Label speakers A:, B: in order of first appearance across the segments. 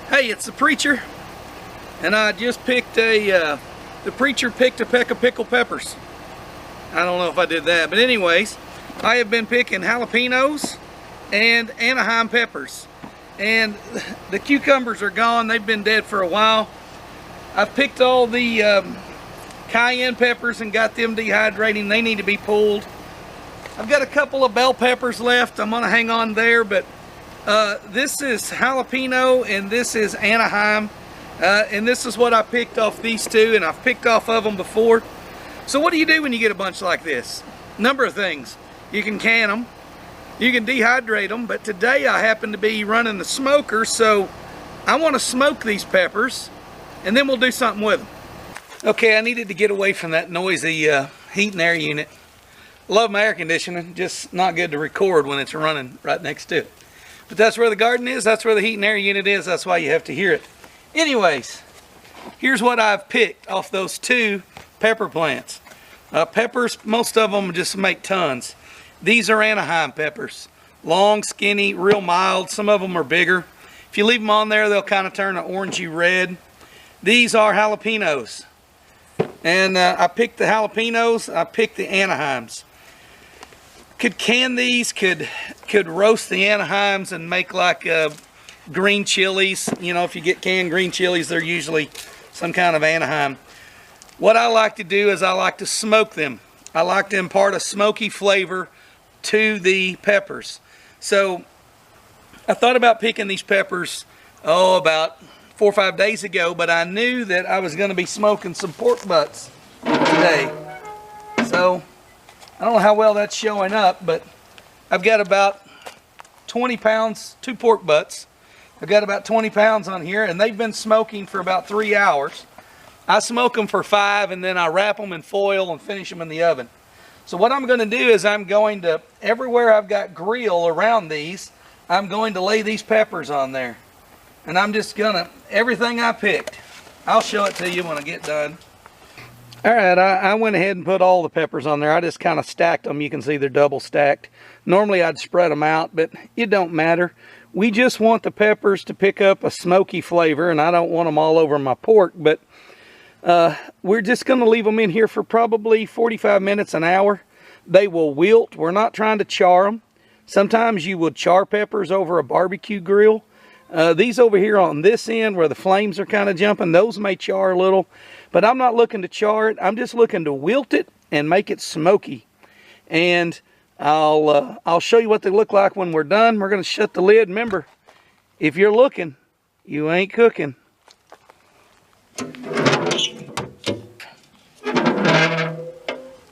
A: Hey, it's the preacher, and I just picked the preacher picked a peck of pickled peppers. I don't know if I did that, but anyways, I have been picking jalapenos and Anaheim peppers, and the cucumbers are gone. They've been dead for a while. I've picked all the cayenne peppers and got them dehydrating. They need to be pulled. I've got a couple of bell peppers left. I'm gonna hang on there, but this is jalapeno and this is Anaheim, and this is what I picked off these two, and I've picked off of them before. So what do you do when you get a bunch like this? Number of things. You can can them, you can dehydrate them, but today I happen to be running the smoker, so I want to smoke these peppers and then we'll do something with them. Okay, I needed to get away from that noisy heat and air unit. Love my air conditioning, just not good to record when it's running right next to it. But that's where the garden is, that's where the heat and air unit is, that's why you have to hear it. Anyways, here's what I've picked off those two pepper plants. Peppers, most of them just make tons. These are Anaheim peppers. Long, skinny, real mild. Some of them are bigger. If you leave them on there, they'll kind of turn an orangey red. These are jalapenos. And I picked the jalapenos, I picked the Anaheims. Could can these, could roast the Anaheims and make like green chilies. You know, if you get canned green chilies, they're usually some kind of Anaheim. What I like to do is I like to smoke them. I like to impart a smoky flavor to the peppers. So I thought about picking these peppers, about 4 or 5 days ago, but I knew that I was going to be smoking some pork butts today. So I don't know how well that's showing up, but I've got about 20 pounds, 2 pork butts. I've got about 20 pounds on here, and they've been smoking for about 3 hours. I smoke them for 5, and then I wrap them in foil and finish them in the oven. So what I'm going to do is I'm going to, everywhere I've got grill around these, I'm going to lay these peppers on there. And I'm just going to, everything I picked, I'll show it to you when I get done. Alright, I went ahead and put all the peppers on there. I just kind of stacked them. You can see they're double stacked. Normally I'd spread them out, but it don't matter. We just want the peppers to pick up a smoky flavor, and I don't want them all over my pork, but we're just going to leave them in here for probably 45 minutes, an hour. They will wilt. We're not trying to char them. Sometimes you would char peppers over a barbecue grill. These over here on this end where the flames are kind of jumping, those may char a little, but I'm not looking to char it. I'm just looking to wilt it and make it smoky. And I'll show you what they look like when we're done. We're going to shut the lid. Remember, if you're looking, you ain't cooking.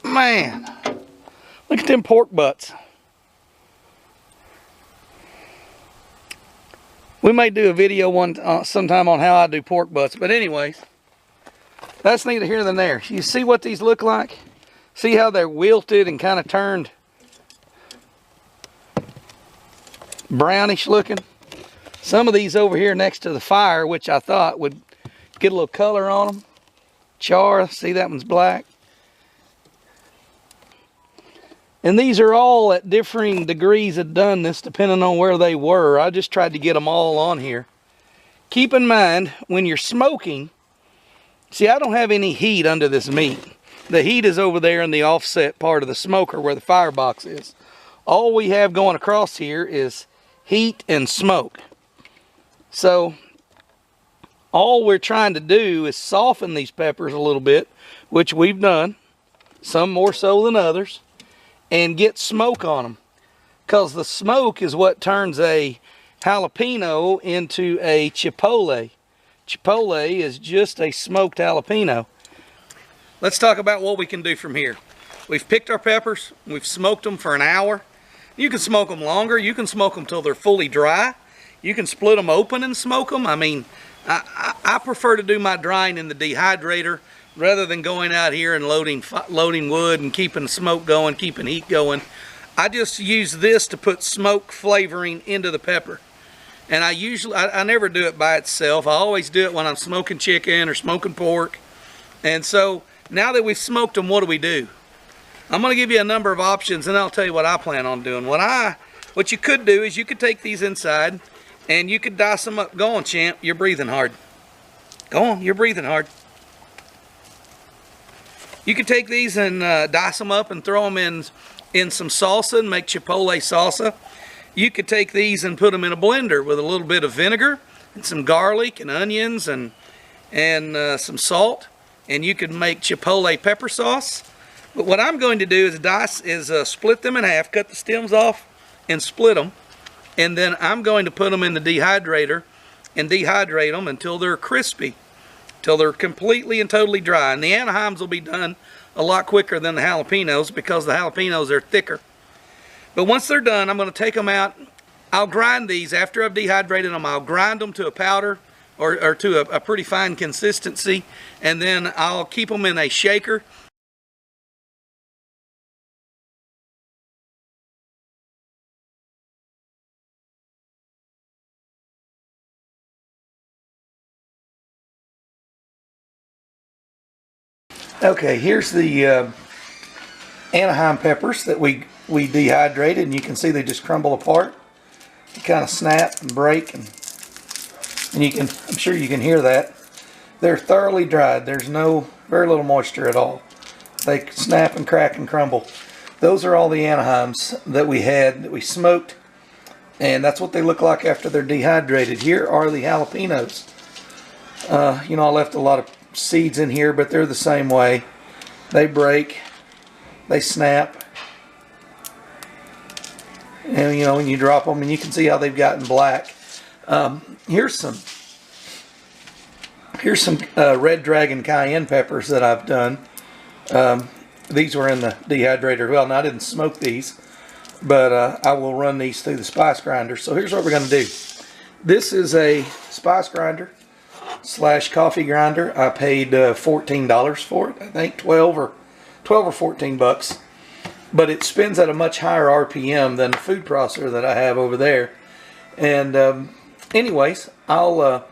A: Man, look at them pork butts. We may do a video sometime on how I do pork butts, but anyways, that's neither here nor there. You see what these look like? See how they're wilted and kind of turned brownish looking? Some of these over here next to the fire, which I thought would get a little color on them. Char, see that one's black. And these are all at differing degrees of doneness depending on where they were. I just tried to get them all on here. Keep in mind, when you're smoking, see, I don't have any heat under this meat. The heat is over there in the offset part of the smoker where the firebox is. All we have going across here is heat and smoke. So all we're trying to do is soften these peppers a little bit, which we've done, some more so than others, and get smoke on them, because the smoke is what turns a jalapeno into a chipotle. Chipotle is just a smoked jalapeno. Let's talk about what we can do from here. We've picked our peppers, we've smoked them for an hour. You can smoke them longer, you can smoke them till they're fully dry. You can split them open and smoke them. I mean, I prefer to do my drying in the dehydrator rather than going out here and loading wood and keeping smoke going, keeping heat going. I just use this to put smoke flavoring into the pepper. And I never do it by itself. I always do it when I'm smoking chicken or smoking pork. And so now that we've smoked them, what do? I'm going to give you a number of options, and I'll tell you what I plan on doing. What you could do is you could take these inside And you could dice them up. Go on, champ. You're breathing hard. Go on, you're breathing hard. You could take these and dice them up and throw them in some salsa and make Chipotle salsa. You could take these and put them in a blender with a little bit of vinegar and some garlic and onions and some salt, and you could make Chipotle pepper sauce. But what I'm going to do is split them in half, cut the stems off and split them, and then I'm going to put them in the dehydrator and dehydrate them until they're crispy, till they're completely and totally dry. And the Anaheims will be done a lot quicker than the jalapenos because the jalapenos are thicker. But once they're done, I'm going to take them out. I'll grind these after I've dehydrated them. I'll grind them to a powder or to a pretty fine consistency, and then I'll keep them in a shaker. Okay, here's the Anaheim peppers that we dehydrated, and you can see they just crumble apart. They kind of snap and break, and I'm sure you can hear that. They're thoroughly dried. There's very little moisture at all. They snap and crack and crumble. Those are all the Anaheims that we smoked, and that's what they look like after they're dehydrated. Here are the jalapenos. You know, I left a lot of seeds in here, but they're the same way. They break, they snap, and you know, when you drop them, and you can see how they've gotten black. Here's some Red Dragon cayenne peppers that I've done. These were in the dehydrator. Well, now I didn't smoke these, but I will run these through the spice grinder. So here's what we're going to do. This is a spice grinder / coffee grinder. I paid $14 for it. I think 12 or 14 bucks. But it spins at a much higher RPM than the food processor that I have over there. And anyways, I'll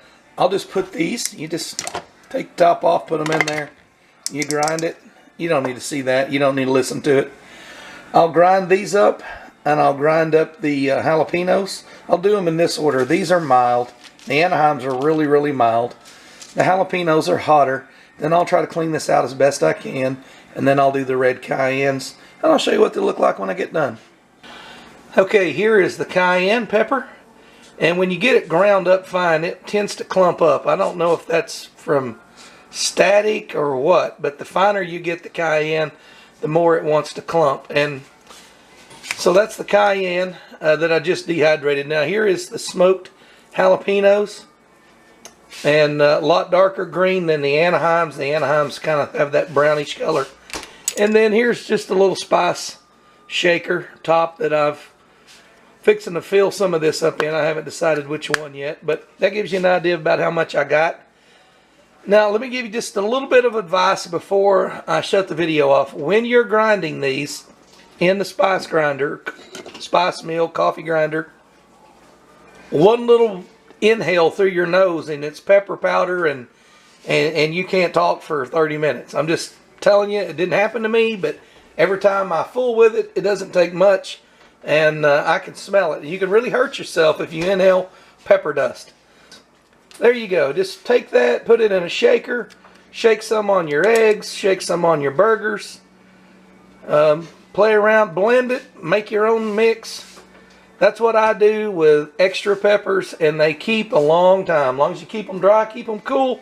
A: just put these. You just take the top off, put them in there. You grind it. You don't need to see that. You don't need to listen to it. I'll grind these up, and I'll grind up the jalapenos. I'll do them in this order. These are mild. The Anaheims are really, really mild. The jalapenos are hotter. Then I'll try to clean this out as best I can, and then I'll do the red cayennes, and I'll show you what they look like when I get done. Okay, here is the cayenne pepper, and when you get it ground up fine, it tends to clump up. I don't know if that's from static or what, but the finer you get the cayenne, the more it wants to clump. And so that's the cayenne that I just dehydrated. Now here is the smoked jalapenos, and a lot darker green than the Anaheims. The Anaheims kind of have that brownish color. And then here's just a little spice shaker top that I've fixing to fill some of this up in. I haven't decided which one yet, but that gives you an idea about how much I got. Now let me give you just a little bit of advice before I shut the video off. When you're grinding these in the spice grinder, spice mill, coffee grinder, one little inhale through your nose and it's pepper powder, and you can't talk for 30 minutes. I'm just telling you, it didn't happen to me, but every time I fool with it, it doesn't take much, and I can smell it. You can really hurt yourself if you inhale pepper dust. There you go. Just take that, put it in a shaker, shake some on your eggs, shake some on your burgers, play around, blend it, make your own mix. That's what I do with extra peppers, and they keep a long time. As long as you keep them dry, keep them cool,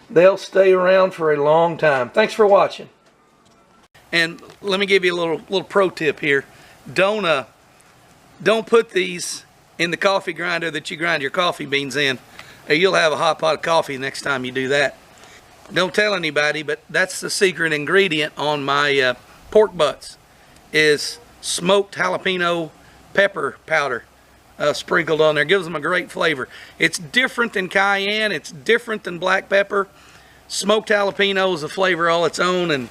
A: they'll stay around for a long time. Thanks for watching. And let me give you a little pro tip here. Don't put these in the coffee grinder that you grind your coffee beans in, or you'll have a hot pot of coffee next time you do that. Don't tell anybody, but that's the secret ingredient on my pork butts, is smoked jalapeno pepper powder sprinkled on there. Gives them a great flavor. It's different than cayenne. It's different than black pepper. Smoked jalapeno is a flavor all its own, and